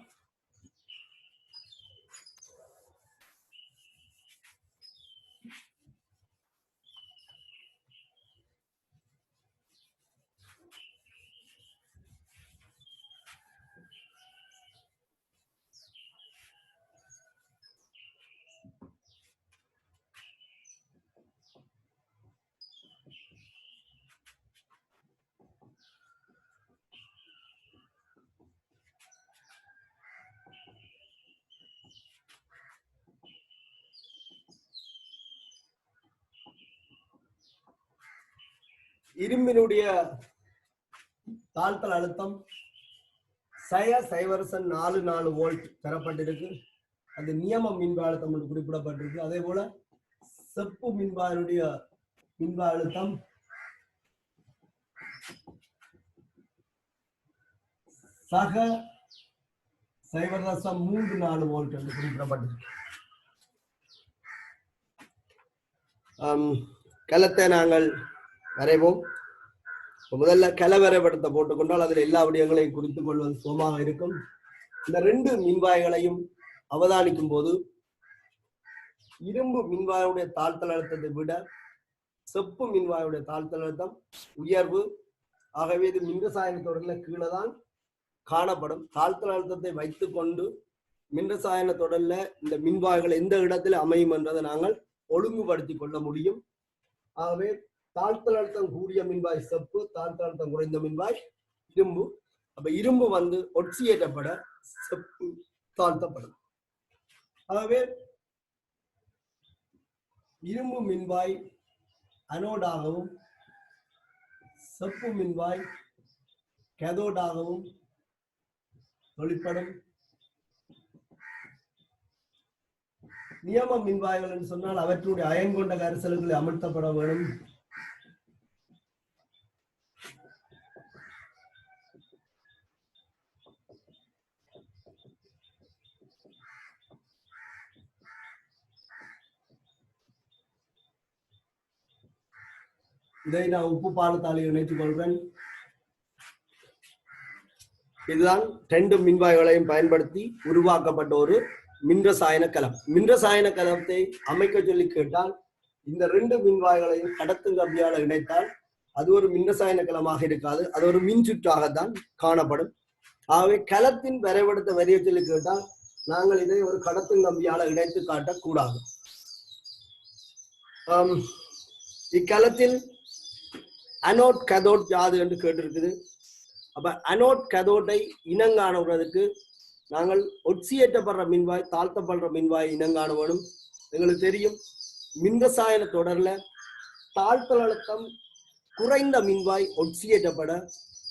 இரும்பினுடைய தாழ்த்தல் அழுத்தம் 0.04 வோல்ட் தரப்பட்டிருக்கு. அது நியம மின்வாய் அழுத்தம் என்று குறிப்பிடப்பட்டிருக்கு. அதே போல செப்பு மின்வாயினுடைய மின்வாய் அழுத்தம் 0.34 வோல்ட் என்று குறிப்பிடப்பட்டிருக்கு. கலத்தை நாங்கள் வரைவோம். முதல்ல கல வரைபடத்தை போட்டுக்கொண்டால் அதில் எல்லா விடயங்களையும் குறித்துக் கொள்வது சுலபமாக இருக்கும். இந்த ரெண்டு மின்வாய்களையும் அவதானிக்கும் போது இரும்பு மின்வாயுடைய தாழ்த்தல் அழுத்தத்தை விட செப்பு மின்வாயுடைய தாழ்த்தல் அழுத்தம் உயர்வு. ஆகவே இது மின்ரசாயன தொடரில் கீழே தான் காணப்படும். தாழ்த்தல் அழுத்தத்தை வைத்துக் கொண்டு மின்ரசாயன தொடரில் இந்த மின்வாய்கள் எந்த இடத்துல அமையும் என்றதை நாங்கள் ஒழுங்குபடுத்திக் கொள்ள முடியும். ஆகவே தாழ்த்தல் அழுத்தம் கூடிய மின்வாய் செப்பு, தாழ்த்தல் அழுத்தம் குறைந்த மின்வாய் இரும்பு. அப்ப இரும்பு வந்து ஒட்சியேற்றப்பட செப்பு தாழ்த்தப்படும். ஆகவே இரும்பு மின்வாய் அனோடாகவும் செப்பு மின்வாய் கேதோடாகவும் தொழிற்படும். நியம மின்வாய்கள் என்று சொன்னால் அவற்றுடைய அயன் கொண்ட கரிசல்களை அமர்த்தப்பட வேண்டும். இதை நான் உப்பு பாலத்தால் இணைத்துக் கொள்வேன். இதுதான் ரெண்டு மின்வாய்களையும் பயன்படுத்தி உருவாக்கப்பட்ட ஒரு மின்ரசாயன கலம். மின்ரசாயன கலத்தை அமைக்க சொல்லி கேட்டால் இந்த ரெண்டு மின்வாய்களையும் கடத்தும் கம்பியால் இணைத்தால் அது ஒரு மின்ரசாயன கலமாக இருக்காது, அது ஒரு மின் சுற்றாகத்தான் காணப்படும். ஆகவே கலத்தின் வரைபடத்தை வரைய சொல்லி கேட்டால் நாங்கள் இதை ஒரு கடத்தும் கம்பியால் இணைத்து காட்டக்கூடாது. இக்கலத்தில் அனோட் கதோட் யாது என்று கேட்டிருக்குது. அப்ப அனோட் கதோட்டை இனங்காணுவதற்கு நாங்கள் ஒட்சியேற்றப்படுற மின்வாய் தாழ்த்தப்படுற மின்வாய் இனங்காண வேணும். எங்களுக்கு தெரியும் மின்ரசாயன தொடர்ல தாழ்த்தல் அழுத்தம் குறைந்த மின்வாய் ஒட்சியேற்றப்பட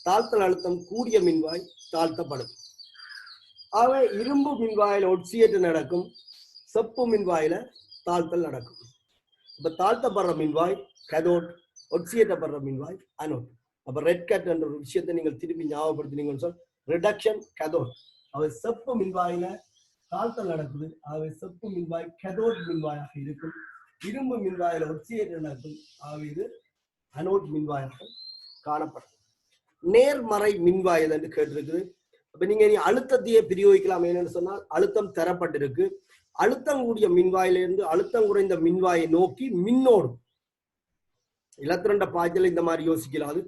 தாழ்த்தல் அழுத்தம் கூடிய மின்வாய் தாழ்த்தப்படும். ஆக இரும்பு மின்வாயில ஒட்சியேற்ற நடக்கும், செப்பு மின்வாயில தாழ்த்தல் நடக்கும். இப்ப தாழ்த்தப்படுற மின்வாய் கதோட், ஒட்சியேற்றப்படுற மின்வாய் அனோட். அப்ப ரெட் கட் என்ற ஒரு விஷயத்தை நீங்கள் திருப்பி ஞாபகப்படுத்தினீங்கன்னு சொல் ரிடக்ஷன் கதோட். அவை செப்பு மின்வாயில தாழ்த்தல் நடக்குது. ஆகவே செப்பு மின்வாய் கதோட் மின்வாயாக இருக்கும். இரும்பு மின்வாயில ஒட்சியேற்ற நடக்கும். ஆகவே இது அனோட் மின்வாயாக காணப்படும். நேர்மறை மின்வாய் என்று கேட்டிருக்குது. அப்ப நீங்க அழுத்தத்தையே பிரயோகிக்கலாம். என்னன்னு சொன்னால் அழுத்தம் தரப்பட்டிருக்கு. அழுத்தம் கூடிய மின்வாயிலிருந்து அழுத்தம் குறைந்த மின்வாயை நோக்கி மின்னோடும். இலத்திரண்ட பாய்ச்சல் இந்த மாதிரி யோசிக்கலாது.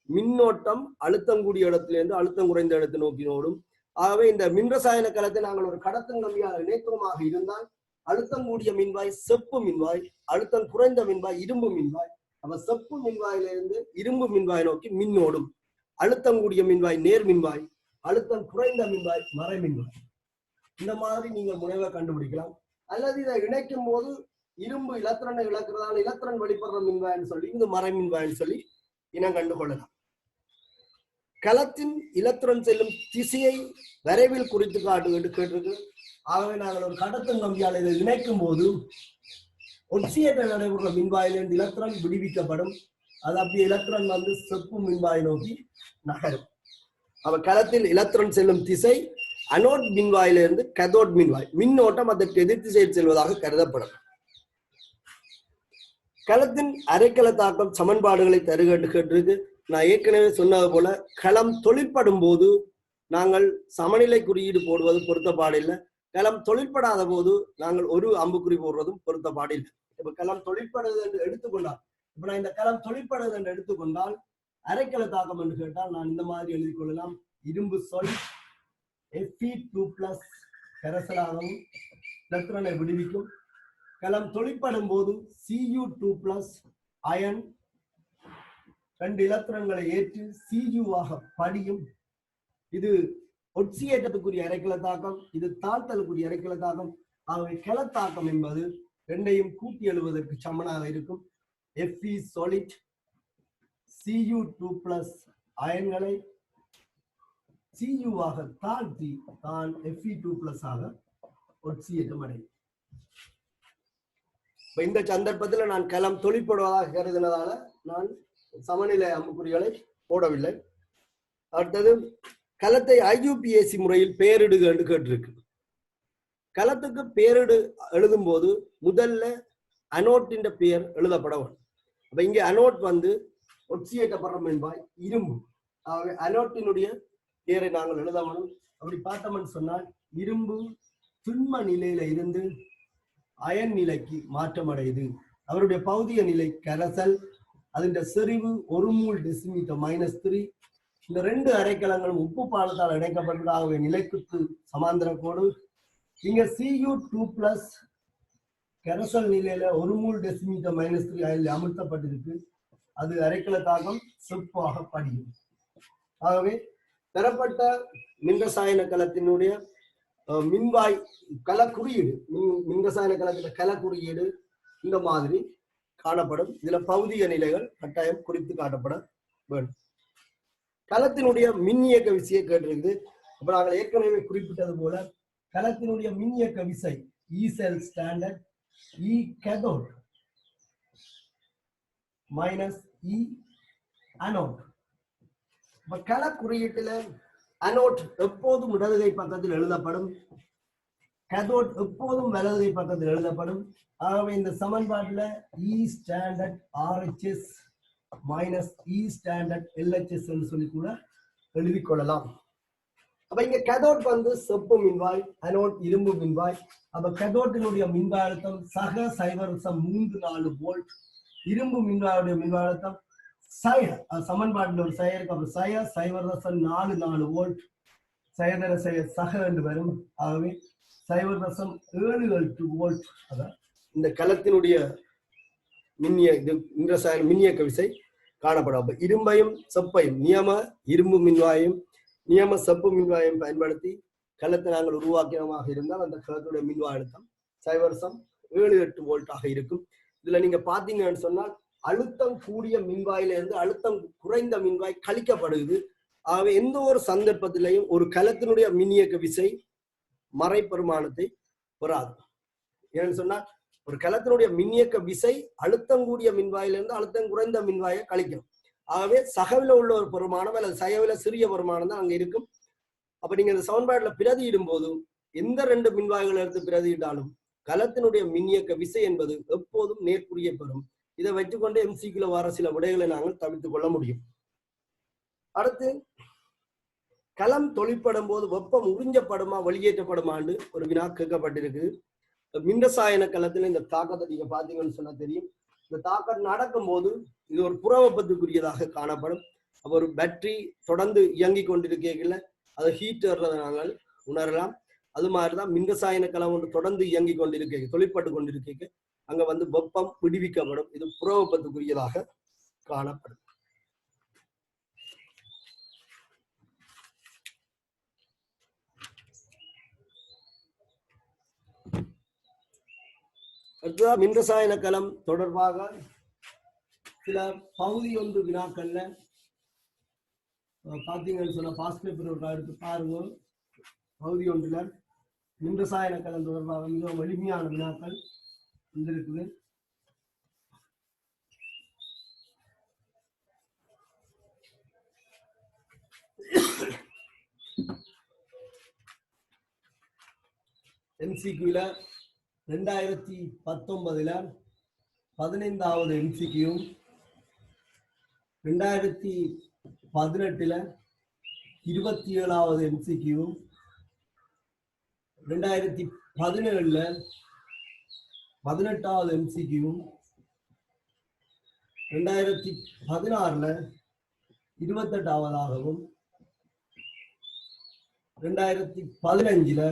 மின்னோட்டம் அழுத்தம் கூடிய இடத்திலிருந்து அழுத்தம் குறைந்த இடத்தை நோக்கி ஓடும். ஆகவே இந்த மின்ரசாயன களத்தை நாங்கள் ஒரு கடத்தும் கம்பியாக இணைத்துவமாக இருந்தால் அழுத்தம் கூடிய மின்வாய் செப்பு மின்வாய், அழுத்தம் குறைந்த மின்வாய் இரும்பு மின்வாய். அப்ப செப்பு மின்வாயிலிருந்து இரும்பு மின்வாய் நோக்கி மின்னோடும். அழுத்தம் கூடிய மின்வாய் நேர் மின்வாய், அழுத்தம் குறைந்த மின்வாய் மறை மின்வாய். இந்த மாதிரி நீங்கள் முனைவை கண்டுபிடிக்கலாம். அல்லது இதை இணைக்கும் போது இரும்பு இலத்திரனை இழக்கிறதால இலத்திரன் வெளிப்படுற மின்வாய்ன்னு சொல்லி இது மறை மின்வாய்ன்னு சொல்லி இனம் கண்டு கொள்ளலாம். களத்தின் இலத்திரன் செல்லும் திசையை விரைவில் குறித்து காட்டு என்று கேட்டிருக்கு. ஆகவே நாங்கள் ஒரு கடத்தும் கம்பியால் இதை இணைக்கும் போது ஒட்சியேற்ற நடைபெறுற மின்வாயிலிருந்து இலத்திரன் விடுவிக்கப்படும். அது அப்படியே இலத்திரன் வந்து செப்பு மின்வாய் நோக்கி நகரும். அவ களத்தில் இலத்திரன் செல்லும் திசை அனோட் மின்வாயிலிருந்து கதோட் மின்வாய், மின்னோட்டம் அதற்கு எதிர் திசையில் செல்வதாக கருதப்படும். களத்தின் அரைக்கல தாக்கம் சமன்பாடுகளை தருக என்று கேட்டிருக்கு. நான் ஏற்கனவே சொன்னது போல களம் தொழிற்படும் போது நாங்கள் சமநிலை குறியீடு போடுவது பொருத்தப்பாடில்லை. களம் தொழிற்படாத போது நாங்கள் ஒரு அம்புக்குறி போடுறதும் பொருத்தப்பாடில்லை. இப்ப களம் தொழிற்படுவது என்று எடுத்துக்கொண்டால், இப்ப நான் இந்த களம் தொழிற்படுவது என்று எடுத்துக்கொண்டால் அரைக்கல தாக்கம் என்று கேட்டால் நான் இந்த மாதிரி எழுதி கொள்ளலாம். இரும்பு சொல் Fe2+ கரைசலாகவும் இலத்திரனை விடுவிக்கும். களம் தொழிற்படும் போது Cu2+ அயன் 2 இலத்திரன்களை ஏற்று Cu-ஆக படியும். இது ஒட்சியேற்றத்துக்குரிய அரைக்கல தாக்கம், இது தாழ்த்தலுக்குரிய அரைக்கல தாக்கம். ஆகவே கிளத்தாக்கம் என்பது ரெண்டையும் கூட்டி எழுவதற்கு சமனாக இருக்கும். Fe solid Cu2+ அயன்களை Cu-ஆக தாழ்த்தி தான் Fe2+ ஆக ஒட்சியேற்றம் அடையும். இந்த சந்தர்ப்பத்தில் நான் களம் தொழிற்படுவதாக கருதினதால நான் சமநிலை அம்புக்குறிகளை போடவில்லை. அடுத்தது களத்தை IUPAC முறையில் பெயரிடுக என்று கேட்டிருக்கு. களத்துக்கு பெயரிடு எழுதும் போது முதல்ல அனோட்டின் பெயர் எழுதப்பட வேண்டும். அப்ப இங்க அனோட் வந்து ஒட்சியேற்றப்படுற மின்வாய் இரும்பு. ஆகவே அனோட்டினுடைய பெயரை நாங்கள் எழுத வேண்டும். அப்படி பார்த்தோம்னு சொன்னால் இரும்பு திண்ம நிலையில இருந்து அயன் நிலைக்கு மாற்றம் அடையுது. அவருடைய பௌதிக நிலை கரைசல், அதன் செறிவு 1 மூல் டெசிமீட்டர் -3. இந்த 2 அரைக்கலங்களும் உப்பு பாலத்தால் இணைக்கப்பட்டதாக நிலைக்குத்து சமாந்தர கோடு. இங்க Cu2+ கரைசல் நிலையில 1 மூல் டெசிமீட்டர் -3 அயனில் அமர்த்தப்பட்டிருக்கு. அது அரைக்கல தாக்கம் செப்பாக படியும். ஆகவே பெறப்பட்ட மின்ரசாயன களத்தினுடைய மின்வாய் கல குறியீடு, மின்ரசாயன களத்தின் கல குறியீடு இந்த மாதிரி காணப்படும். இதுல பௌதிக நிலைகள் கட்டாயம் குறித்து காட்டப்பட வேண்டும். களத்தினுடைய மின் இயக்க விசையை கேட்டிருக்குது. அப்ப நாங்கள் ஏற்கனவே குறிப்பிட்டது போல களத்தினுடைய மின் இயக்க விசை E cell standard E cathode - E anode. கள குறியீட்டுல அனோட் எப்போதும் இடதுகை பக்கத்தில் எழுதப்படும், கதோட் எப்போதும் வலதுகை பக்கத்தில் எழுதப்படும். ஆகவே இந்த சமன்பாட்டில் E standard RHS - E standard LHS என்று சொல்லி கூட எழுதி கொள்ளலாம். அப்ப இங்க கதோட் வந்து செப்பு மின்வாய், அனோட் இரும்பு மின்வாய். அப்ப கதோட்டினுடைய மின்வாய் அழுத்தம் சக 0.34 வோல்ட். இரும்பு மின்வாயுடைய மின்வாய் அழுத்தம் சமன்பாட்டில் ஒரு செயற்கு அப்புறம் 0.44 வோல்ட். சக என்று வரும். ஆகவே 0.78 வோல்ட். அதான் இந்த களத்தினுடைய மின்னியக்க விசை காணப்படும். அப்ப இரும்பையும் செப்பையும் நியம இரும்பு மின்வாயும் நியம செப்பு மின்வாயும் பயன்படுத்தி களத்தை நாங்கள் உருவாக்கியமாக இருந்தால் அந்த களத்துடைய மின்வாய் அழுத்தம் 0.78 வோல்ட்டாக இருக்கும். இதுல நீங்க பாத்தீங்கன்னு சொன்னால் அழுத்தம் கூடிய மின்வாயில இருந்து அழுத்தம் குறைந்த மின்வாய் கழிக்கப்படுகிறது. ஆகவே எந்த ஒரு சந்தர்ப்பத்திலையும் ஒரு களத்தினுடைய மின்னியக்க விசை மறைப்பெருமானத்தை பெறாது. ஏன்னு சொன்னால் ஒரு களத்தினுடைய மின்னியக்க விசை அழுத்தம் கூடிய மின்வாயிலிருந்து அழுத்தம் குறைந்த மின்வாயை கழிக்கும். ஆகவே சகவில உள்ள ஒரு பெருமானம் அல்லது சகவில சிறிய பெருமானம் தான் அங்க இருக்கும். அப்ப நீங்க இந்த சமன்பாட்டுல பிரதியிடும் போது எந்த 2 மின்வாய்களை எடுத்து பிரதியிட்டாலும் களத்தினுடைய மின்னியக்க விசை என்பது எப்போதும் நேர்குறிய பெறும். இதை வைத்துக்கொண்டு MCQல வர சில விடைகளை நாங்கள் தவிர்த்துக் கொள்ள முடியும். அடுத்து களம் தொழிற்படும் போது வெப்பம் உறிஞ்சப்படுமா வெளியேற்றப்படுமான்னு ஒரு வினா கேட்கப்பட்டிருக்கு. மின்ரசாயன களத்துல இந்த தாக்கத்தை நீங்க பாத்தீங்கன்னு சொன்னா தெரியும். இந்த தாக்கம் நடக்கும் போது இது ஒரு புற வெப்பத்துக்குரியதாக காணப்படும். அப்போ ஒரு பேட்டரி தொடர்ந்து இயங்கி கொண்டிருக்கல அதை ஹீட் வர்றதை நாங்கள் உணரலாம். அது மாதிரிதான் மின்ரசாயன களம் ஒன்று தொடர்ந்து இயங்கி கொண்டிருக்க தொழிற்பட்டு கொண்டிருக்க அங்க வந்து வெப்பம் விடுவிக்கப்படும். இது புற வெப்பத்துக்குரியதாக காணப்படும். அடுத்ததான் மின்ரசாயன களம் தொடர்பாக சில பகுதி ஒன்று வினாக்கள்ல பாத்தீங்கன்னு சொன்ன பாஸ் பேப்பர் எடுத்து பாருங்க. பகுதி ஒன்றுல மின்ரசாயன களம் தொடர்பாக மிகவும் எளிமையான வினாக்கள் வந்திருக்குது. MCQல 2019 15வது MCQ, 2018 27வது MCQ, 2017 18வது MCQ, 2016 28வதாகவும், 2015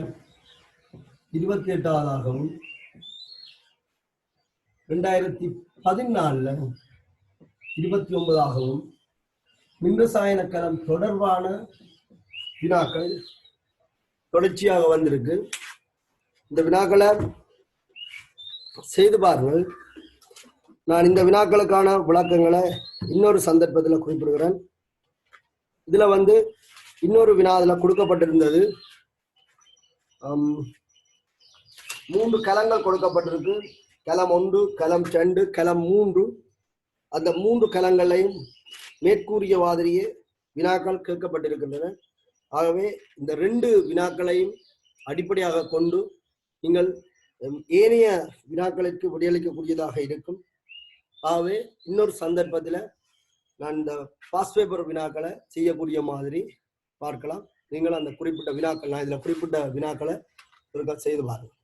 28வதாகவும், 2014 29ஆகவும் மின்ரசாயன களம் தொடர்பான வினாக்கள் தொடர்ச்சியாக வந்திருக்கு. இந்த வினாக்களை செய்து பாருங்கள். நான் இந்த வினாக்களுக்கான விளக்கங்களை இன்னொரு சந்தர்ப்பத்தில் குறிப்பிடுகிறேன். இதுல வந்து இன்னொரு வினா அதுல கொடுக்கப்பட்டிருந்தது. 3 களங்கள் கொடுக்கப்பட்டிருக்கு. களம் 1, களம் 2, களம் 3. அந்த 3 களங்களையும் மேற்கூறிய மாதிரியே வினாக்கள் கேட்கப்பட்டிருக்கின்றன. ஆகவே இந்த 2 வினாக்களையும் அடிப்படையாக கொண்டு நீங்கள் ஏனைய வினாக்களுக்கு விடையளிக்கக்கூடியதாக இருக்கும். ஆகவே இன்னொரு சந்தர்ப்பத்தில் நான் இந்த பாஸ் பேப்பர் வினாக்களை செய்யக்கூடிய மாதிரி பார்க்கலாம். நீங்கள் அந்த குறிப்பிட்ட வினாக்கள், நான் இதில் குறிப்பிட்ட வினாக்களை ஒரு செய்து பாருங்கள்.